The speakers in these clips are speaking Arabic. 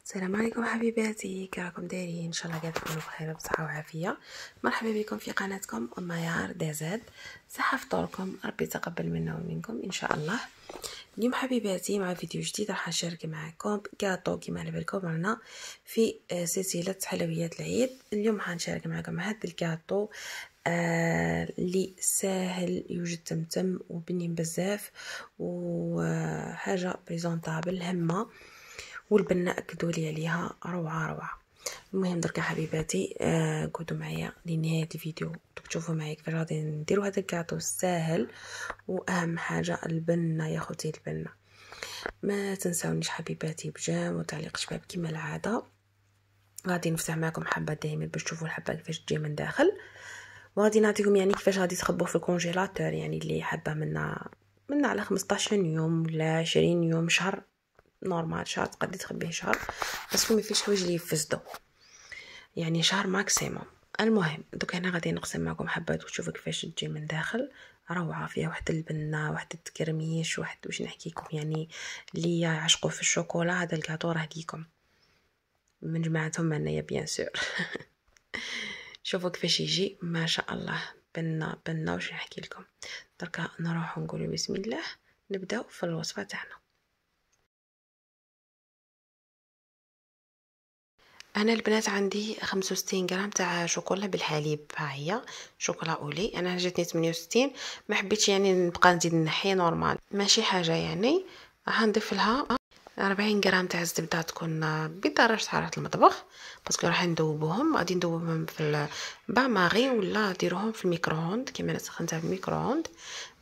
السلام عليكم حبيباتي، كي راكم دايرين؟ ان شاء الله قاعد تكونوا بخير بصحه وعافيه. مرحبا بكم في قناتكم ميار دازاد. صحه فطوركم، ربي يتقبل منا ومنكم ان شاء الله. اليوم حبيباتي مع فيديو جديد راح نشارك معكم كاطو كيما على بالكم رانا في سلسله حلويات العيد. اليوم حنشارك معكم هذا الكاطو اللي ساهل، يوجد تمتم وبنين بزاف وحاجه بريزونطابل همه، والبنه اكدوا لي عليها روعه روعه. المهم درك حبيباتي قعدوا معايا لنهايه الفيديو تشوفوا معايا كيفاش غادي نديروا هذا الكاطو الساهل. واهم حاجه البنه يا خوتي، البنه ما تنساونيش حبيباتي بجام وتعليق شباب كما العاده. غادي نفتح معكم حبه دائما باش تشوفوا الحبه كيفاش تجي من داخل، وغادي نعطيكم يعني كيفاش غادي تخبوه في الكونجيلاتور، يعني اللي حابه منا على 15 يوم ولا 20 يوم، شهر نورمال، شهر تقدري تخبيه شهر، بس ما فيش حوايج اللي يفسدوا، يعني شهر ماكسيموم. المهم دوك هنا غادي نقسم معكم حبات وتشوفوا كيفاش تجي من داخل روعه. فيها واحد البنه، واحد التكرميش، واحد واش نحكي لكم، يعني اللي يعشقوا في الشوكولا هذا الكاطو راه ليكم من جماعتهم انايا بيان سور. شوفوا كيفاش يجي ما شاء الله، بنه واش نحكي لكم. دركا نروح نقول بسم الله، نبداو في الوصفه تاعنا. انا البنات عندي 65 غرام تاع شوكولا بالحليب، ها هي شوكولا اولي. انا جاتني 68، ما حبيتش يعني نبقى نزيد نحي، نورمال ماشي حاجه يعني. راح نضيف لها 40 غرام تاع الزبده، تكون بدرجه حراره المطبخ، باسكو راح ندوبوهم. غادي ندوبهم في الباماري ولا ديروهم في الميكرووند، كيما انا سخنتها في الميكرووند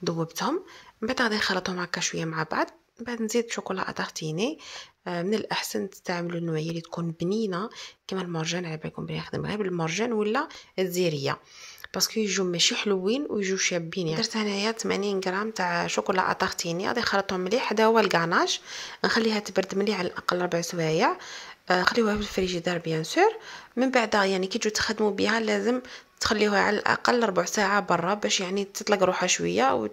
دوبتهم. من بعد غادي نخلطهم هكا شويه مع بعض. من بعد نزيد شوكولا اتارتيني. من الاحسن تستعملوا النوعيه اللي تكون بنينه كما المرجان، على بالكم بلي نخدم غير بالمرجان ولا الزيريه، باسكو يجوا ماشي حلوين ويجوا شابين. يعني درت هنايا 80 غرام تاع شوكولا اتارتيني، غادي نخلطهم مليح. هذا هو الكاناش، نخليها تبرد مليح على الاقل 4 سوايع. خليوها في الفريجيدار بيان سور. من بعد يعني كي تجوا تخدموا بها لازم تخليوها على الاقل 4 ساعه برا، باش يعني تطلق روحها شويه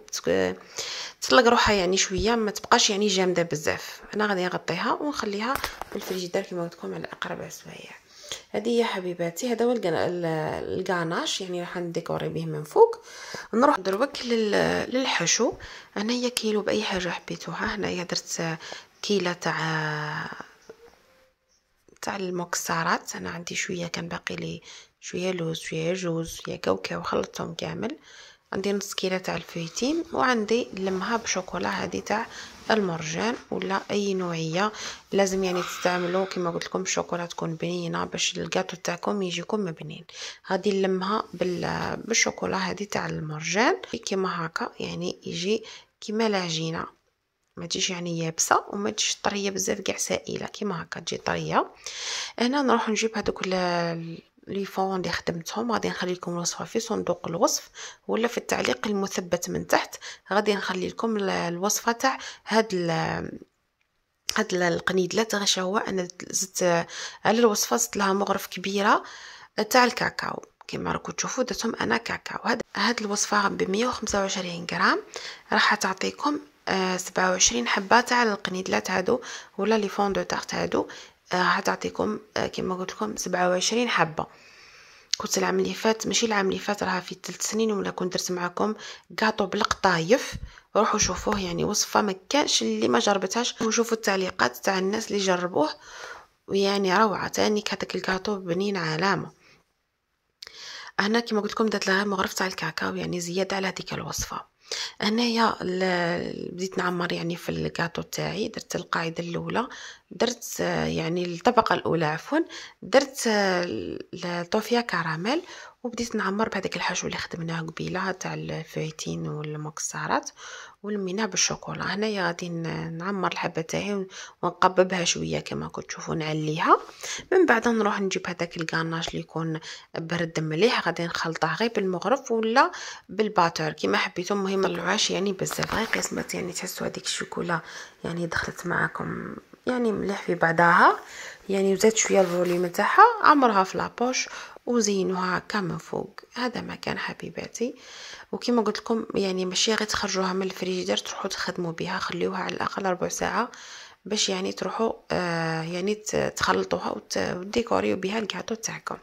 تطلق روحها يعني شويه، ما تبقاش يعني جامده بزاف. انا غادي نغطيها ونخليها في الفريجيدار كما قلت لكم على الاقل 4 سوايع. هذه يا حبيباتي هذا هو الغاناش، يعني راح نديكوري به من فوق. نروح دروك للحشو. هنايا كيلو باي حاجه حبيتوها. هنايا درت كيله تاع المكسرات. انا عندي شويه كان باقي لي، شويه لوز، شويه جوز، شويه كاوكاو، خلطتهم كامل. عندي نص كيلو تاع الفويتين، وعندي لمها بشوكولا هذه تاع المرجان ولا اي نوعيه. لازم يعني تستعملوا كما قلت لكم الشوكولا تكون بنينه باش الكاطو تاعكم يجيكم مبنين. غادي نلمها بالشوكولا هذه تاع المرجان كما هكا، يعني يجي كما العجينه، ما تجيش يعني يابسه وما تجيش طريه بزاف كاع سائله، كيما هكا تجي طريه. هنا نروح نجيب هذوك لي فون اللي خدمتهم. غادي نخلي لكم الوصفه في صندوق الوصف ولا في التعليق المثبت من تحت. غادي نخلي لكم الوصفه تاع هاد القنيدلات. غاش هو انا زدت على الوصفه، زدت لها مغرف كبيره تاع الكاكاو كما راكم تشوفوا، درتهم انا كاكاو. هاد الوصفه ب 125 غرام راح تعطيكم 27 حبه تاع القنيدلات هادو ولا لي فون دو تارت هادو. راح تعطيكم كما قلت لكم 27 حبه. كنت العام اللي فات، ماشي العام اللي فات، راها في 3 سنين ولا كنت درت معكم كاطو بالقطايف. روحوا شوفوه، يعني وصفه ما كانش اللي ما جربتهاش، وشوفوا التعليقات تاع الناس اللي جربوه، ويعني روعه. تاني هذاك الكاطو بنين علامه. هنا كما قلت لكم درت لها مغرف تاع الكاكاو، يعني زياده على هذيك الوصفه. هنايا بديت نعمر يعني في الكاطو تاعي. درت القاعده الاولى، درت يعني الطبقه الاولى عفوا، درت الطوفيه كراميل، وبديت نعمر بهذاك الحشو اللي خدمناه قبيله تاع الفويتين والمكسرات، ولميناه بالشوكولا. هنايا غادي نعمر الحبه تاعي ونقببها شويه كما كنتوا تشوفوا، نعليها. من بعد نروح نجيب هذاك الكاناش اللي يكون برد مليح، غادي نخلطه غير بالمغرف ولا بالباتر كيما حبيتو. المهم طلعوهاش يعني بزاف، غير قسمت يعني تحسوا هذيك الشوكولا يعني دخلت معكم يعني مليح في بعضها، يعني وزاد شويه الفوليوم تاعها. عمرها في لابوش وزينوها هكا من فوق. هذا ما كان حبيباتي. وكما قلت لكم يعني ماشي غير تخرجوها من الفريجيدار تروحوا تخدموا بها، خليوها على الاقل 4 ساعه باش يعني تروحوا يعني تخلطوها وتديكوريو بها الكاطو تاعكم.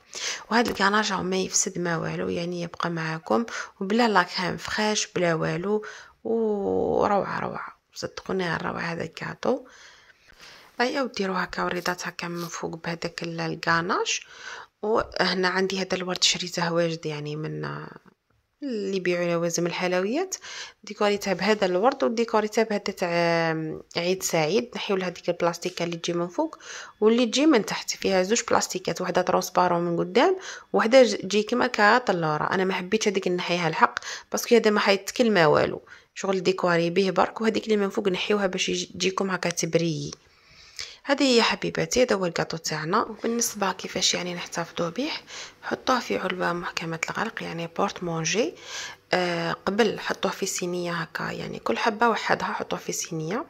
وهذا الكناج ما يفسد ما والو، يعني يبقى معاكم وبلا لاكريم فريش بلا والو، وروعه روعه صدقوني على الروعه هذا الكاطو. ايا وديروا هكا وريضات هكا من فوق بهذاك الكاناج. وهنا عندي هذا الورد شريته واجد يعني من اللي يبيعوا لوازم الحلويات، ديكوريتها بهذا الورد وديكوريتها بهذا تاع عيد سعيد. نحيو هذيك البلاستيكه اللي تجي من فوق واللي تجي من تحت، فيها زوج بلاستيكات، وحده ترونسبارون من قدام وحده تجي كيما كاط اللورا. انا ما حبيتش هذيك نحيها الحق باسكو هذا ما حيتكل ما والو، شغل ديكوري به برك. وهذيك اللي من فوق نحيوها باش يجيكم هكا تبري. هذه هي حبيباتي، هذا هو الكاطو تاعنا. وبالنسبه كيفاش يعني نحتفظوا به، حطوه في علبه محكمه الغلق يعني بورت مونجي. قبل حطوه في صينيه هكا، يعني كل حبه وحدها حطوه في صينيه،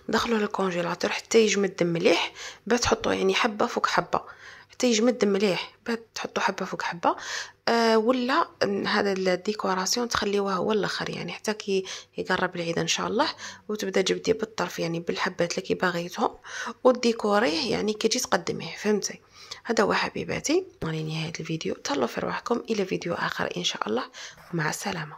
دخلوه للكونجيلاتور حتى يجمد مليح، بعد تحطوه يعني حبه فوق حبه حتى يجمد مليح، بعد تحطوا حبه فوق حبه. ولا هذا الديكوراسيون تخليوه هو الاخر يعني حتى كي يقرب العيد ان شاء الله، وتبدا جبدي بالطرف يعني بالحبات اللي كي باغيتهم وديكوريه يعني كي تجي تقدميه، فهمتي؟ هذا هو حبيباتي، على نهايه الفيديو. تهلاو في رواحكم، الى فيديو اخر ان شاء الله، مع السلامه.